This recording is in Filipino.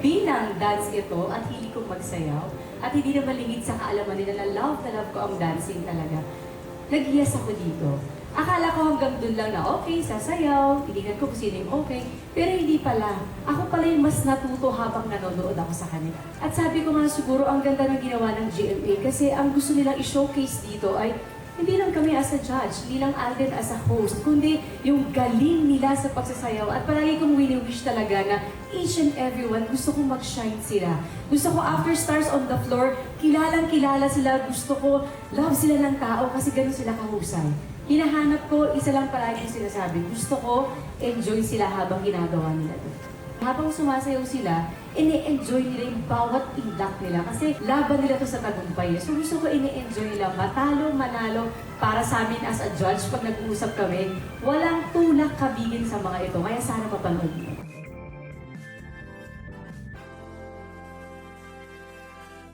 bilang dance ito at hilig kong magsayaw at hindi na malingid sa kaalaman nila na love ko ang dancing talaga, nag-yes ako dito. Akala ko hanggang dun lang na okay, sasayaw, tinignan ko kung sino yung okay, pero hindi pala. Ako pala yung mas natuto habang nanonood ako sa kanila. At sabi ko nga siguro ang ganda ng ginawa ng GMA kasi ang gusto nilang i-showcase dito ay hindi lang kami as a judge, hindi lang Alden as a host, kundi yung galing nila sa pagsasayaw. At palagi kong wini-wish talaga na each and everyone, gusto kong mag-shine sila. Gusto ko after Stars on the Floor, kilalang-kilala sila, gusto ko love sila ng tao kasi ganun sila kahusay. Hinahanap ko, isa lang palagi yung sinasabi, gusto ko enjoy sila habang ginagawa nila doon. Habang sumasayaw sila, ini-enjoy nila yung bawat impact nila kasi laban nila to sa tagumpay. So gusto ko ini-enjoy nila, matalo, manalo, para sa amin as a judge, pag nag-uusap kami, walang tulak kabigin sa mga ito. Kaya sana mapanood niyo.